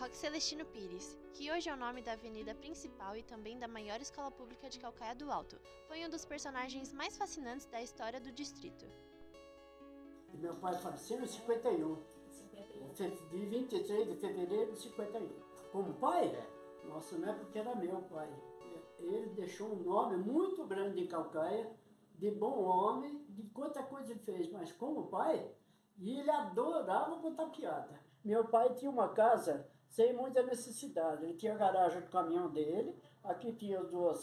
Roque Celestino Pires, que hoje é o nome da avenida principal e também da maior escola pública de Calcaia do Alto, foi um dos personagens mais fascinantes da história do distrito. Meu pai faleceu em 51, de 23 de fevereiro de 51. Como pai? Nossa, não é porque era meu pai. Ele deixou um nome muito grande em Calcaia, de bom homem, de quanta coisa ele fez, mas como pai, e ele adorava contar piada. Meu pai tinha uma casa sem muita necessidade, ele tinha a garagem do caminhão dele, aqui tinha as duas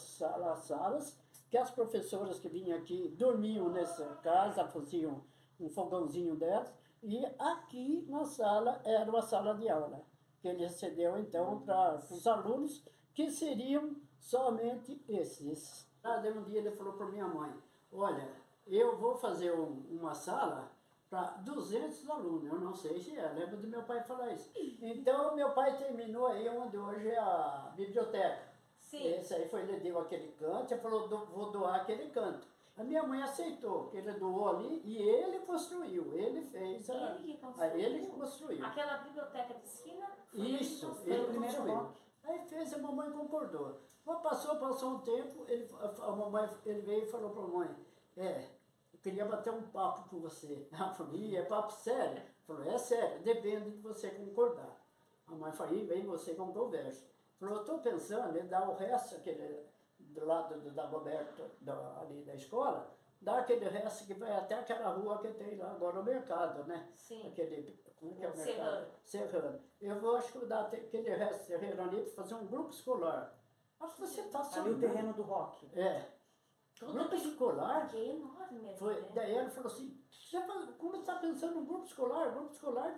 salas, que as professoras que vinham aqui dormiam nessa casa, faziam um fogãozinho delas, e aqui na sala era uma sala de aula, que ele cedeu então para os alunos, que seriam somente esses. Um dia ele falou para minha mãe, olha, eu vou fazer uma sala para 200 alunos, eu não sei se é, lembro do meu pai falar isso. Então meu pai terminou aí onde hoje é a biblioteca. Sim. Esse aí foi, ele deu aquele canto, ele falou, vou doar aquele canto. A minha mãe aceitou, que ele doou ali e ele construiu, ele fez ele que construiu. Aquela biblioteca de esquina? Isso, ele construiu. Aí fez, a mamãe concordou. Passou um tempo, ele veio e falou para a mãe, eu queria bater um papo com você. Ela falou, é papo sério? Falou, é sério, depende de você concordar. A mãe falou, vem você com conversa. Falou, eu estou pensando em dar o resto, aquele, do lado da Roberto, ali da escola, dar aquele resto que vai até aquela rua que tem lá agora o mercado, né? Sim. Aquele, como que é o mercado? Serrano. Eu vou, acho que vou dar aquele resto terreno ali para fazer um grupo escolar. Acho que você está ali o terreno do Roque. Grupo escolar? Que é enorme mesmo. Daí ela falou assim, como você está pensando no grupo escolar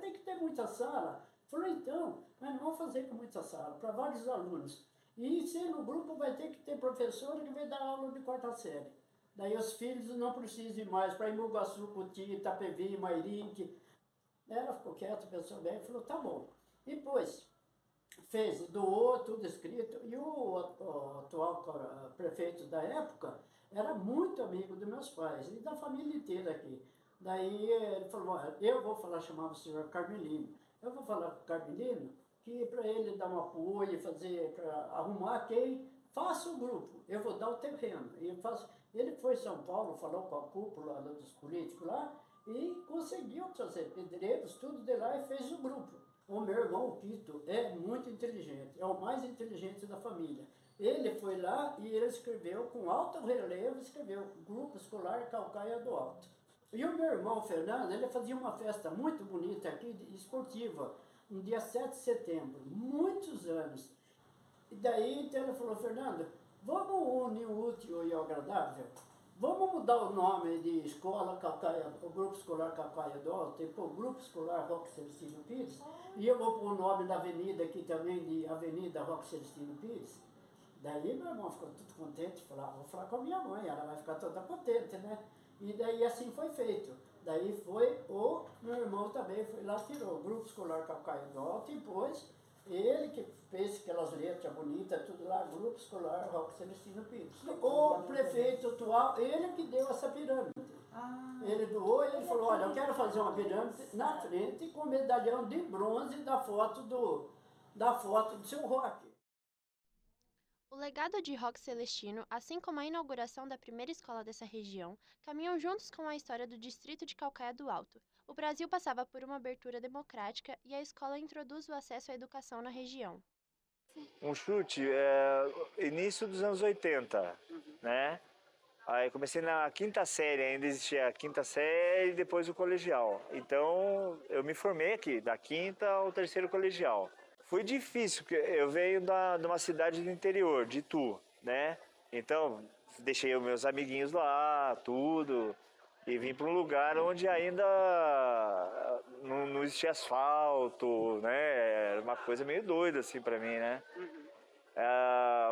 tem que ter muita sala. Falou, então, mas não vamos fazer com muita sala, para vários alunos. E se no grupo vai ter que ter professor que vai dar aula de quarta série. Daí os filhos não precisam ir mais para Imuguaçu, Cuti, Itapevi, Mairinque. Ela ficou quieta, pensou bem, falou, tá bom. E depois doou tudo escrito, e o atual prefeito da época era muito amigo dos meus pais e da família inteira aqui. Daí ele falou, eu vou falar, chamava o senhor Carmelino, eu vou falar com o Carmelino que para ele dar um apoio, para arrumar quem faça o grupo, eu vou dar o terreno. Ele foi em São Paulo, falou com a cúpula dos políticos lá e conseguiu trazer pedreiros, tudo de lá e fez o grupo. O meu irmão, o Quito, é muito inteligente, é o mais inteligente da família. Ele foi lá e ele escreveu, com alto relevo, escreveu Grupo Escolar Calcaia do Alto. E o meu irmão, Fernando, ele fazia uma festa muito bonita aqui, esportiva, no dia 7 de setembro, muitos anos. E daí então ele falou, Fernando, vamos unir o útil e o agradável? Vamos mudar o nome de escola Calcaia, o Grupo Escolar Calcaia do Alto, e pôr Grupo Escolar Roque Celestino Pires, e eu vou pôr o nome da avenida aqui também, de Avenida Roque Celestino Pires. Daí meu irmão ficou todo contente, falou, vou falar com a minha mãe, ela vai ficar toda contente, né? E daí assim foi feito. Daí foi o meu irmão também, foi lá, tirou o Grupo Escolar Calcaia do Alto, e pôs ele que fez aquelas letras bonitas, tudo lá, Grupo Escolar Roque Celestino Pires. O prefeito atual, ele que deu essa pirâmide. Ele doou e ele falou, olha, eu quero fazer uma pirâmide na frente com medalhão de bronze da foto do seu Roque. O legado de Roque Celestino, assim como a inauguração da primeira escola dessa região, caminham juntos com a história do distrito de Calcaia do Alto. O Brasil passava por uma abertura democrática e a escola introduz o acesso à educação na região. Um chute, início dos anos 80, né? Aí comecei na quinta série, ainda existia a quinta série e depois o colegial. Então eu me formei aqui, da quinta ao terceiro colegial. Foi difícil, porque eu venho de uma cidade do interior, de Itu, né? Então deixei os meus amiguinhos lá, tudo, e vim para um lugar onde ainda não existia asfalto, né? Era uma coisa meio doida assim para mim, né?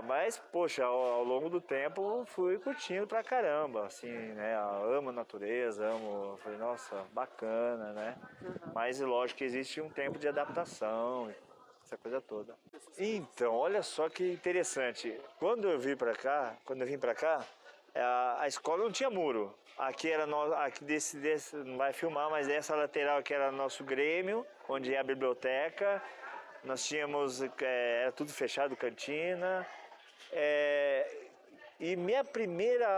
Mas, poxa, ao longo do tempo fui curtindo pra caramba, assim, né? Amo a natureza, falei, nossa, bacana, né? Mas lógico que existe um tempo de adaptação, essa coisa toda. Então, olha só que interessante. Quando eu vim pra cá, a escola não tinha muro. Aqui era aqui desse não vai filmar, mas essa lateral aqui era nosso Grêmio, onde é a biblioteca. Nós tínhamos, era tudo fechado, cantina. E minha primeira,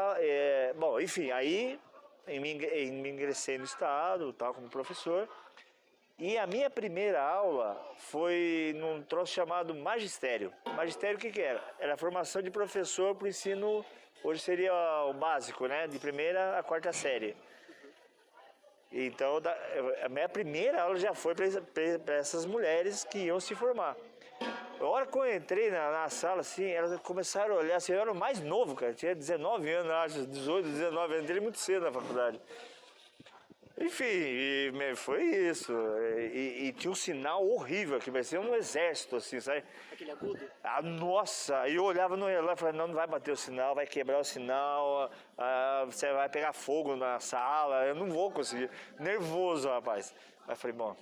bom, enfim, aí me ingressei no estado, tal, como professor. E a minha primeira aula foi num troço chamado magistério. Magistério o que que era? Era a formação de professor para o ensino, hoje seria o básico, né? De primeira a quarta série. Então, a minha primeira aula já foi para essas mulheres que iam se formar. A hora que eu entrei na sala, assim, elas começaram a olhar, assim, eu era o mais novo, cara, tinha 19 anos, acho, 18, 19 anos, entrei muito cedo na faculdade. Enfim, foi isso. E tinha um sinal horrível, que vai ser um exército, assim, sabe? Aquele agudo? Ah, nossa! E eu olhava no relógio e falava, não vai bater o sinal, vai quebrar o sinal, você vai pegar fogo na sala, eu não vou conseguir. Nervoso, rapaz. Aí falei, bom,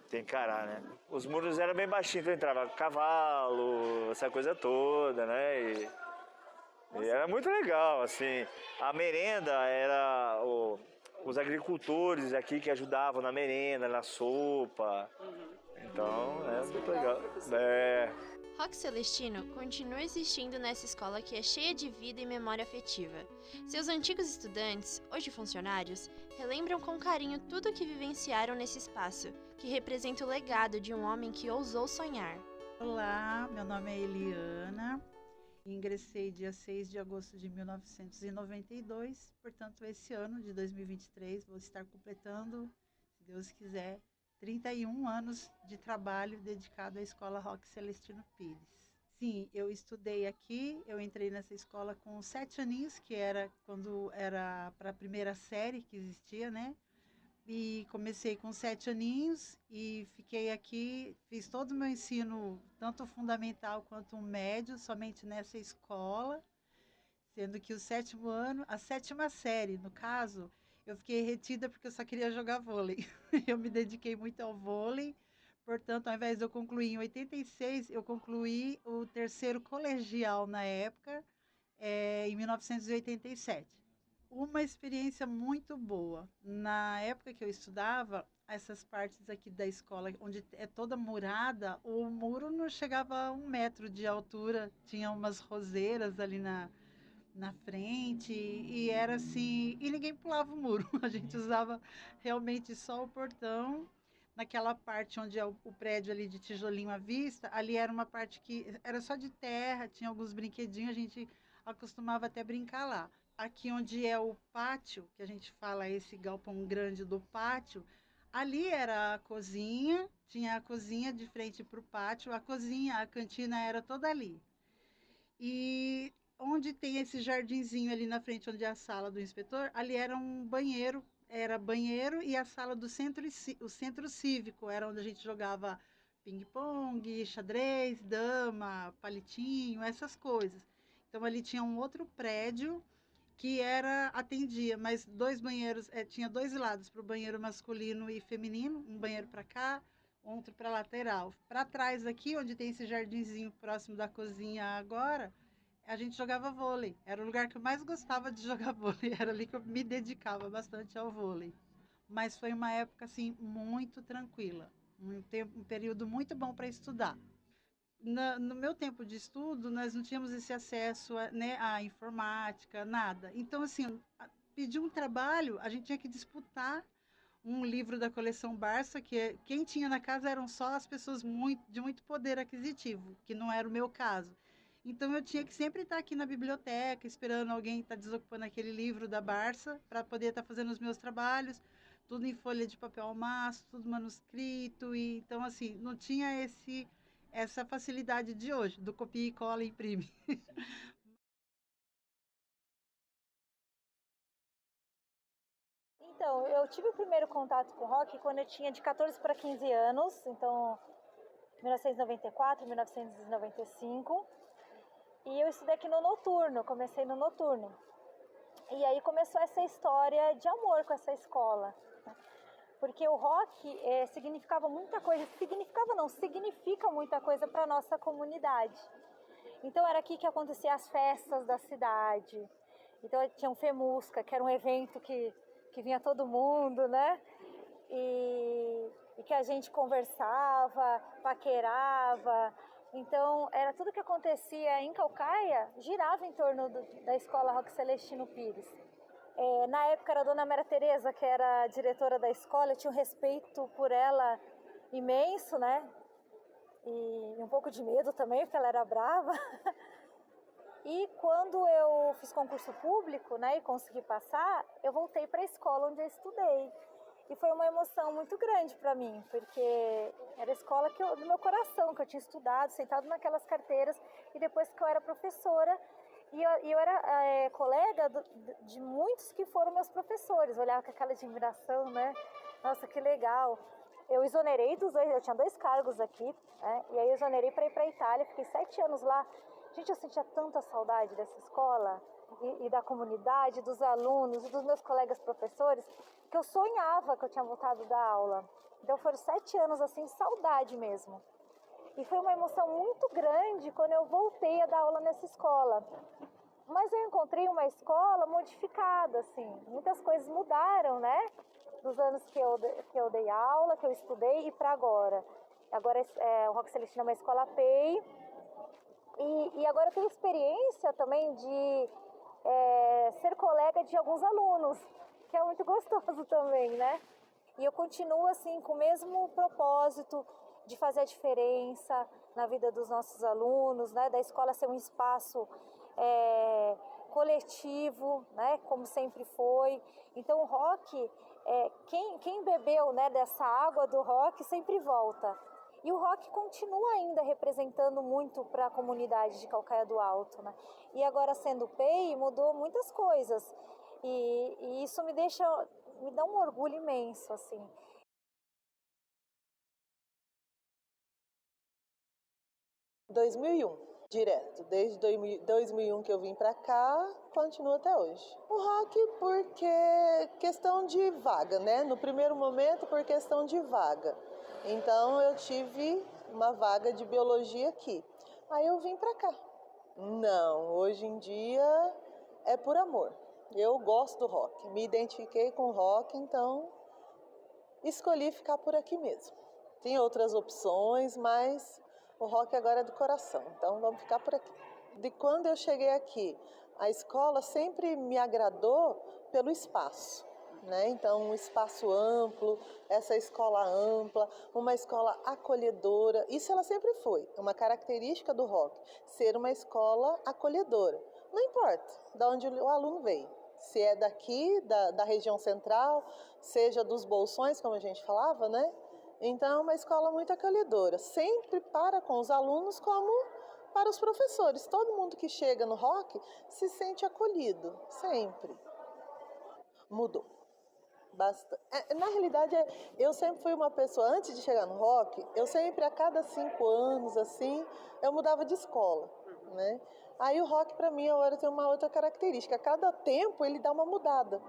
tem que encarar, né? Os muros eram bem baixinhos, então entrava cavalo, essa coisa toda, né? E era muito legal, assim. A merenda era os agricultores aqui que ajudavam na merenda, na sopa. Então, é muito legal. Rock Celestino continua existindo nessa escola que é cheia de vida e memória afetiva. Seus antigos estudantes, hoje funcionários, relembram com carinho tudo o que vivenciaram nesse espaço, que representa o legado de um homem que ousou sonhar. Olá, meu nome é Eliana. Ingressei dia 6 de agosto de 1992, portanto, esse ano de 2023 vou estar completando, se Deus quiser, 31 anos de trabalho dedicado à Escola Rock Celestino Pires. Sim, eu estudei aqui, eu entrei nessa escola com 7 aninhos, que era quando era para a primeira série que existia, né? E comecei com 7 aninhos e fiquei aqui, fiz todo o meu ensino, tanto fundamental quanto o médio, somente nessa escola, sendo que o 7º ano, a 7ª série, no caso, eu fiquei retida porque eu só queria jogar vôlei. Eu me dediquei muito ao vôlei, portanto, ao invés de eu concluir em 86, eu concluí o 3º colegial na época, em 1987. Uma experiência muito boa. Na época que eu estudava, essas partes aqui da escola, onde é toda murada, o muro não chegava a 1 metro de altura, tinha umas roseiras ali na frente, e era assim, e ninguém pulava o muro, a gente usava realmente só o portão. Naquela parte onde é o prédio ali de tijolinho à vista, ali era uma parte que era só de terra, tinha alguns brinquedinhos, a gente acostumava até brincar lá. Aqui onde é o pátio, que a gente fala esse galpão grande do pátio, ali era a cozinha, tinha a cozinha de frente para o pátio, a cozinha, a cantina era toda ali. E onde tem esse jardinzinho ali na frente, onde é a sala do inspetor, ali era um banheiro, era banheiro e a sala do centro, o centro cívico, era onde a gente jogava ping-pong, xadrez, dama, palitinho, essas coisas. Então ali tinha um outro prédio que atendia, mas 2 banheiros, tinha 2 lados para o banheiro masculino e feminino, um banheiro para cá, outro para lateral. Para trás aqui, onde tem esse jardinzinho próximo da cozinha agora, a gente jogava vôlei. Era o lugar que eu mais gostava de jogar vôlei, era ali que eu me dedicava bastante ao vôlei. Mas foi uma época assim muito tranquila, um período muito bom para estudar. No meu tempo de estudo, nós não tínhamos esse acesso à informática, nada. Então, assim, pedir um trabalho, a gente tinha que disputar um livro da coleção Barça, que quem tinha na casa eram só as pessoas de muito poder aquisitivo, que não era o meu caso. Então, eu tinha que sempre estar aqui na biblioteca, esperando alguém estar desocupando aquele livro da Barça, para poder estar fazendo os meus trabalhos, tudo em folha de papel ao maço, tudo manuscrito. Então, assim, não tinha essa facilidade de hoje, do copia e cola e imprime. Então, eu tive o primeiro contato com o rock quando eu tinha de 14 para 15 anos, então 1994, 1995, e eu estudei aqui no noturno, comecei no noturno. E aí começou essa história de amor com essa escola, né? Porque o rock significava muita coisa, significa muita coisa para a nossa comunidade. Então era aqui que aconteciam as festas da cidade. Então tinha um FEMUSCA, que era um evento que vinha todo mundo, né? E e que a gente conversava, paquerava. Então, era tudo que acontecia em Caucaia, girava em torno da escola Roque Celestino Pires. Na época era a dona Maria Tereza, que era a diretora da escola, eu tinha um respeito por ela imenso, né? E um pouco de medo também, porque ela era brava. E quando eu fiz concurso público, né, e consegui passar, eu voltei para a escola onde eu estudei. E foi uma emoção muito grande para mim, porque era a escola do meu coração, que eu tinha estudado, sentado naquelas carteiras, e depois que eu era professora, e eu era colega de muitos que foram meus professores, eu olhava com aquela admiração, né? Nossa, que legal! Eu exonerei dos dois, eu tinha 2 cargos aqui, né? E aí eu exonerei para ir para a Itália, fiquei 7 anos lá. Gente, eu sentia tanta saudade dessa escola e da comunidade, dos alunos e dos meus colegas professores, que eu sonhava que eu tinha voltado da aula. Então foram 7 anos assim, saudade mesmo. E foi uma emoção muito grande quando eu voltei a dar aula nessa escola. Mas eu encontrei uma escola modificada, assim. Muitas coisas mudaram, né? Dos anos que eu dei aula, que eu estudei e para agora. Agora o Roque Celestino é uma escola PEI. E agora eu tenho experiência também de ser colega de alguns alunos, que é muito gostoso também, né? E eu continuo assim com o mesmo propósito de fazer a diferença na vida dos nossos alunos, né? Da escola ser um espaço coletivo, né? Como sempre foi. Então o rock, quem bebeu, né, dessa água do rock sempre volta. E o rock continua ainda representando muito para a comunidade de Caucaia do Alto, né? E agora sendo PEI, mudou muitas coisas. E isso me dá um orgulho imenso, assim. Em 2001, direto. Desde 2001 que eu vim para cá, continuo até hoje. O rock porque questão de vaga, né? No primeiro momento, por questão de vaga. Então eu tive uma vaga de biologia aqui. Aí eu vim para cá. Não, hoje em dia é por amor. Eu gosto do rock, me identifiquei com o rock, então escolhi ficar por aqui mesmo. Tem outras opções, mas o rock agora é do coração, então vamos ficar por aqui. De quando eu cheguei aqui, a escola sempre me agradou pelo espaço. Né? Então, um espaço amplo, essa escola ampla, uma escola acolhedora, isso ela sempre foi, uma característica do rock, ser uma escola acolhedora. Não importa de onde o aluno veio, se é daqui, da região central, seja dos bolsões, como a gente falava, né? Então, é uma escola muito acolhedora, sempre para com os alunos como para os professores. Todo mundo que chega no rock se sente acolhido, sempre. Mudou. Bastante. Na realidade, eu sempre fui uma pessoa, antes de chegar no rock, eu sempre, a cada 5 anos, assim, eu mudava de escola, né? Aí o rock, para mim, agora tem uma outra característica. A cada tempo, ele dá uma mudada.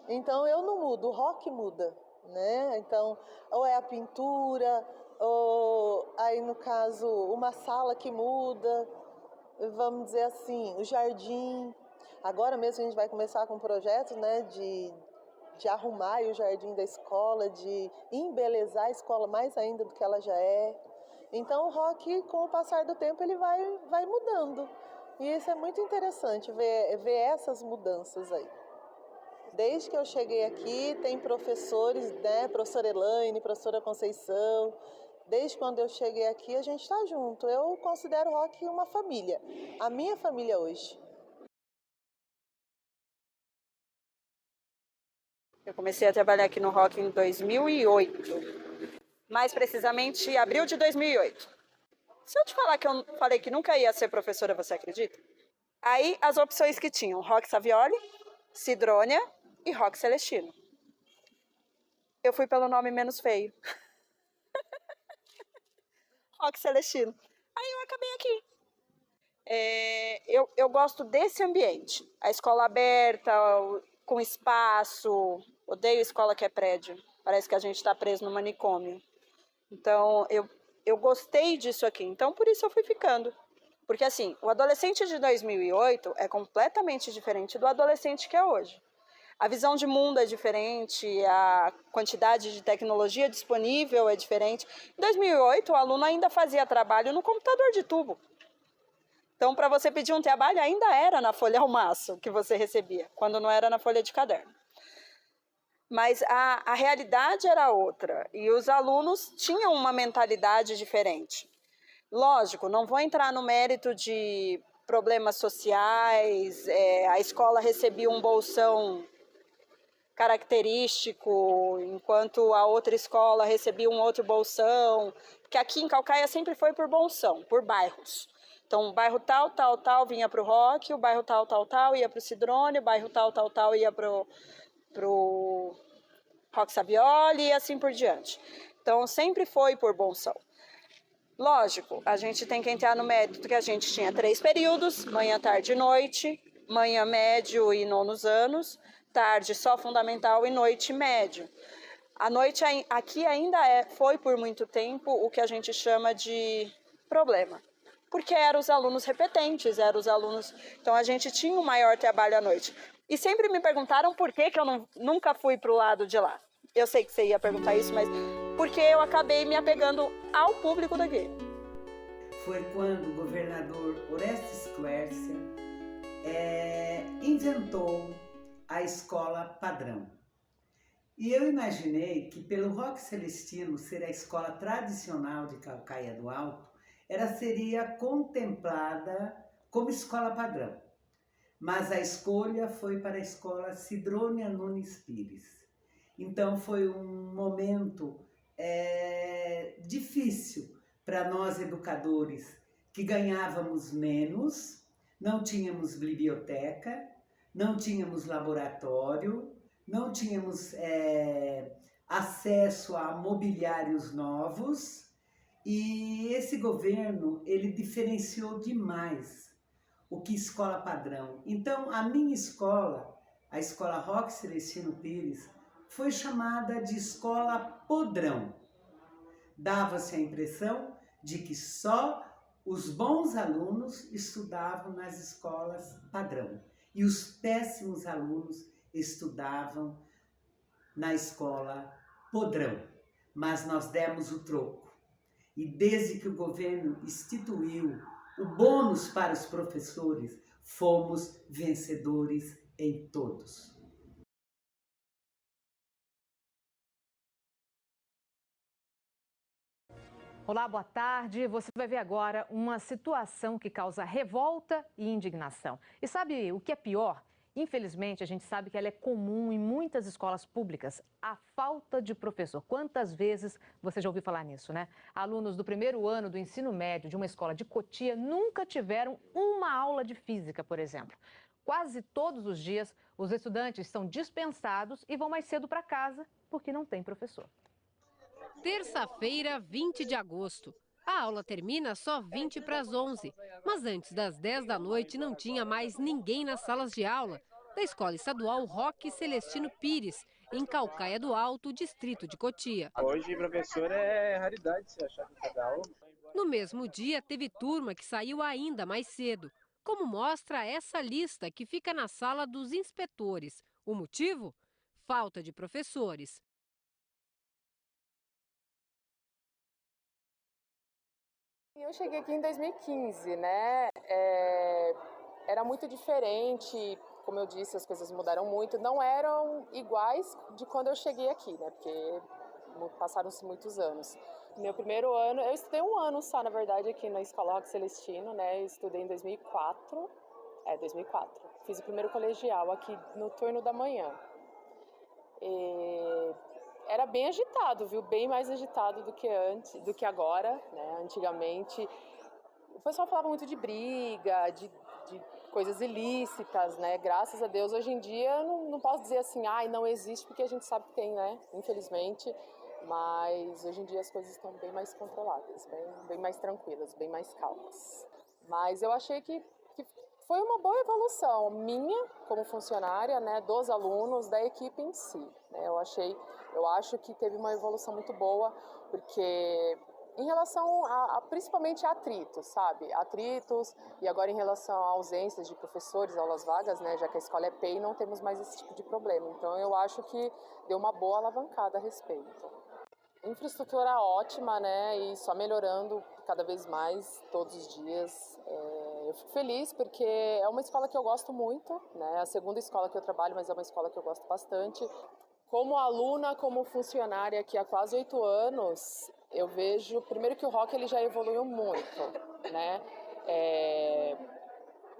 Então, eu não mudo, o rock muda, né? Então, ou é a pintura, ou aí, no caso, uma sala que muda, vamos dizer assim, o jardim. Agora mesmo a gente vai começar com projetos, né, de arrumar o jardim da escola, de embelezar a escola mais ainda do que ela já é. Então o rock, com o passar do tempo, ele vai mudando. E isso é muito interessante, ver essas mudanças aí. Desde que eu cheguei aqui, tem professores, né, professora Elaine, professora Conceição. Desde quando eu cheguei aqui, a gente está junto. Eu considero o rock uma família, a minha família hoje. Eu comecei a trabalhar aqui no rock em 2008, mais precisamente em abril de 2008. Se eu te falar que eu falei que nunca ia ser professora, você acredita? Aí as opções que tinham, Roque Savioli, Sidrônia e Roque Celestino. Eu fui pelo nome menos feio. Roque Celestino. Aí eu acabei aqui. Eu gosto desse ambiente, a escola aberta, com espaço. Odeio escola que é prédio. Parece que a gente está preso no manicômio. Então, eu gostei disso aqui. Então, por isso eu fui ficando. Porque, assim, o adolescente de 2008 é completamente diferente do adolescente que é hoje. A visão de mundo é diferente, a quantidade de tecnologia disponível é diferente. Em 2008, o aluno ainda fazia trabalho no computador de tubo. Então, para você pedir um trabalho, ainda era na folha ao maço que você recebia, quando não era na folha de caderno. Mas a realidade era outra, e os alunos tinham uma mentalidade diferente. Lógico, não vou entrar no mérito de problemas sociais, a escola recebia um bolsão característico, enquanto a outra escola recebia um outro bolsão, porque aqui em Caucaia sempre foi por bolsão, por bairros. Então, o bairro tal, tal, tal vinha para o Rock, o bairro tal, tal, tal ia para o Sidrone, o bairro tal, tal, tal ia para o Rock Savioli e assim por diante. Então, sempre foi por bolsão. Lógico, a gente tem que entrar no mérito que a gente tinha 3 períodos, manhã, tarde e noite, manhã médio e nonos anos, tarde só fundamental e noite médio. A noite aqui ainda foi por muito tempo o que a gente chama de problema, porque eram os alunos repetentes, eram os alunos... Então a gente tinha um maior trabalho à noite. E sempre me perguntaram por que eu nunca fui para o lado de lá. Eu sei que você ia perguntar isso, mas porque eu acabei me apegando ao público daqui. Foi quando o governador Orestes Quercia inventou a escola padrão. E eu imaginei que pelo Rock Celestino ser a escola tradicional de Caucaia do Alto, ela seria contemplada como escola padrão. Mas a escolha foi para a escola Sidrônia Nunes Pires. Então foi um momento difícil para nós educadores que ganhávamos menos, não tínhamos biblioteca, não tínhamos laboratório, não tínhamos acesso a mobiliários novos, e esse governo ele diferenciou demais o que escola padrão. Então a minha escola, a escola Rock Celestino Pires, foi chamada de escola podrão. Dava-se a impressão de que só os bons alunos estudavam nas escolas padrão e os péssimos alunos estudavam na escola podrão. Mas nós demos o troco. E desde que o governo instituiu o bônus para os professores, fomos vencedores em todos. Olá, boa tarde. Você vai ver agora uma situação que causa revolta e indignação. E sabe o que é pior? Infelizmente, a gente sabe que ela é comum em muitas escolas públicas, a falta de professor. Quantas vezes você já ouviu falar nisso, né? Alunos do primeiro ano do ensino médio de uma escola de Cotia nunca tiveram uma aula de física, por exemplo. Quase todos os dias, os estudantes são dispensados e vão mais cedo para casa porque não tem professor. Terça-feira, 20 de agosto. A aula termina só 20 para as 11, mas antes das 10 da noite não tinha mais ninguém nas salas de aula da Escola Estadual Roque Celestino Pires, em Caucaia do Alto, distrito de Cotia. Hoje, professor, é raridade você achar que cada aula. No mesmo dia, teve turma que saiu ainda mais cedo, como mostra essa lista que fica na sala dos inspetores. O motivo? Falta de professores. Eu cheguei aqui em 2015, né? Era muito diferente, como eu disse, as coisas mudaram muito. Não eram iguais de quando eu cheguei aqui, né? Porque passaram-se muitos anos. Meu primeiro ano, eu estudei um ano só, na verdade, aqui na Escola Roque Celestino, né? Eu estudei em 2004. 2004. Fiz o primeiro colegial aqui no turno da manhã. Era bem agitado, viu? Bem mais agitado do que agora, né? Antigamente, o pessoal falava muito de briga, de coisas ilícitas, né? Graças a Deus, hoje em dia, não posso dizer assim, não existe, porque a gente sabe que tem, né? Infelizmente, mas hoje em dia as coisas estão bem mais controladas, bem mais tranquilas, bem mais calmas. Mas eu achei que foi uma boa evolução minha como funcionária, né, dos alunos, da equipe em si. Né? Eu acho que teve uma evolução muito boa, porque em relação principalmente a atritos, sabe? Atritos, e agora em relação a ausências de professores, aulas vagas, né? Já que a escola é PEI, não temos mais esse tipo de problema. Então eu acho que deu uma boa alavancada a respeito. Infraestrutura ótima, né? E só melhorando cada vez mais, todos os dias. Eu fico feliz porque é uma escola que eu gosto muito, né? É a segunda escola que eu trabalho, mas é uma escola que eu gosto bastante. Como aluna, como funcionária aqui há quase 8 anos, eu vejo, primeiro que o rock ele já evoluiu muito, né?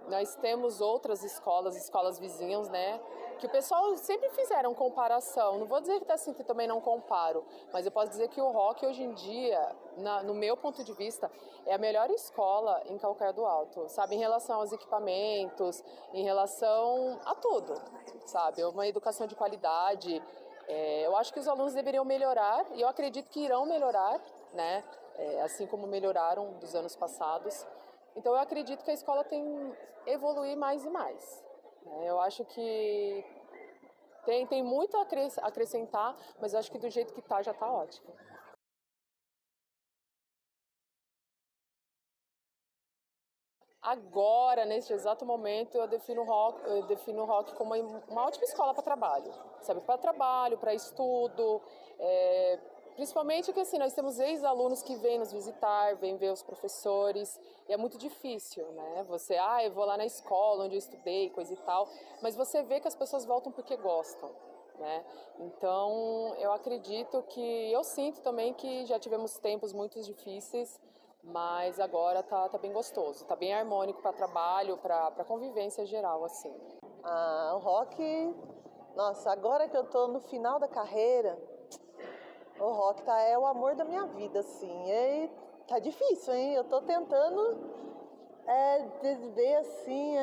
Nós temos outras escolas vizinhas, né? Que o pessoal sempre fizeram comparação. Não vou dizer que assim que também não comparo, mas eu posso dizer que o rock hoje em dia, no meu ponto de vista, é a melhor escola em Calcaia do Alto, sabe? Em relação aos equipamentos, em relação a tudo, sabe? Uma educação de qualidade. Eu acho que os alunos deveriam melhorar, e eu acredito que irão melhorar, né? Assim como melhoraram dos anos passados. Então eu acredito que a escola tem que evoluir mais e mais. Eu acho que tem muito a acrescentar, mas eu acho que do jeito que está já está ótimo. Agora, neste exato momento, eu defino o rock como uma ótima escola para trabalho, sabe? Para trabalho, para estudo, principalmente que assim, nós temos ex-alunos que vêm nos visitar, vêm ver os professores, e é muito difícil, né? Eu vou lá na escola onde eu estudei, coisa e tal, mas você vê que as pessoas voltam porque gostam, né? Então, eu acredito eu sinto também que já tivemos tempos muito difíceis, mas agora tá bem gostoso, tá bem harmônico para trabalho, para convivência geral, assim. O rock, nossa, agora que eu tô no final da carreira, o rock é o amor da minha vida, assim, tá difícil, hein? Eu tô tentando ver, assim,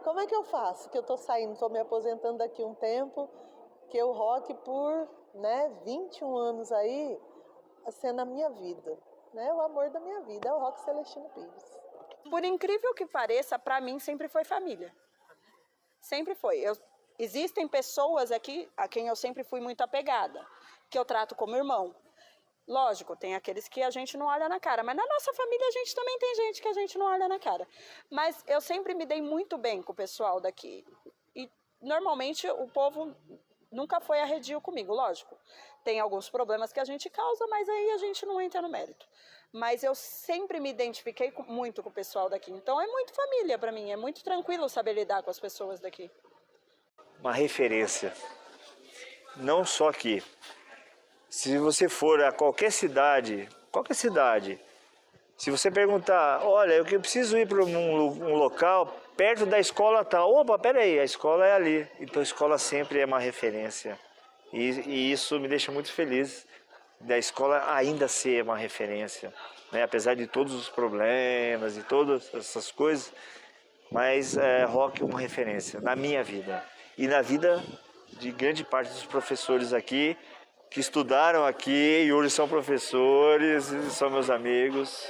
como é que eu faço? Que eu tô tô me aposentando daqui um tempo, que o rock por, 21 anos aí, sendo a minha vida. O amor da minha vida é o Rock Celestino Pires. Por incrível que pareça, para mim sempre foi família. Sempre foi. Existem pessoas aqui a quem eu sempre fui muito apegada, que eu trato como irmão. Lógico, tem aqueles que a gente não olha na cara, mas na nossa família a gente também tem gente que a gente não olha na cara. Mas eu sempre me dei muito bem com o pessoal daqui. E normalmente o povo nunca foi arredio comigo, lógico. Tem alguns problemas que a gente causa, mas aí a gente não entra no mérito. Mas eu sempre me identifiquei muito com o pessoal daqui. Então é muito família para mim, é muito tranquilo saber lidar com as pessoas daqui. Uma referência, não só aqui. Se você for a qualquer cidade, se você perguntar, olha, eu preciso ir para um local perto da escola tal, opa, peraí, a escola é ali. Então a escola sempre é uma referência. E isso me deixa muito feliz da escola ainda ser uma referência, né? Apesar de todos os problemas e todas essas coisas, mas rock é uma referência na minha vida e na vida de grande parte dos professores aqui que estudaram aqui e hoje são professores, são meus amigos,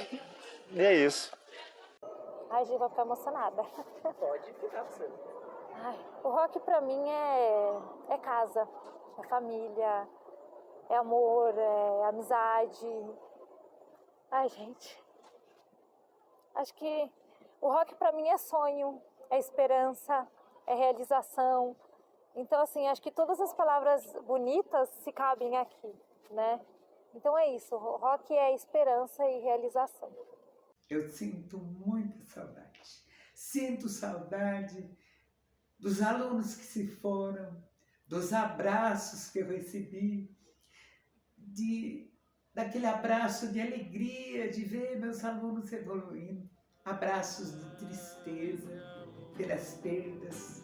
e é isso. Ai, Gi, vou ficar emocionada. Pode ficar você. O rock pra mim é casa, é família, é amor, é amizade. Ai, gente. Acho que o rock pra mim é sonho, é esperança, é realização. Então, assim, acho que todas as palavras bonitas se cabem aqui, né? Então é isso, o rock é esperança e realização. Eu sinto muita saudade. Sinto saudade dos alunos que se foram, dos abraços que eu recebi, daquele abraço de alegria de ver meus alunos evoluindo, abraços de tristeza pelas perdas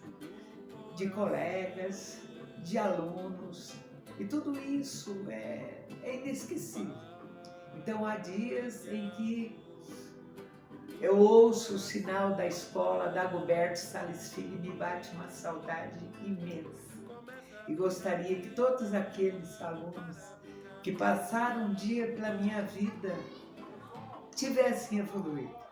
de colegas, de alunos, e tudo isso é inesquecível. Então há dias em que eu ouço o sinal da escola Dagoberto Salles Filho e me bate uma saudade imensa. E gostaria que todos aqueles alunos que passaram um dia pela minha vida tivessem evoluído.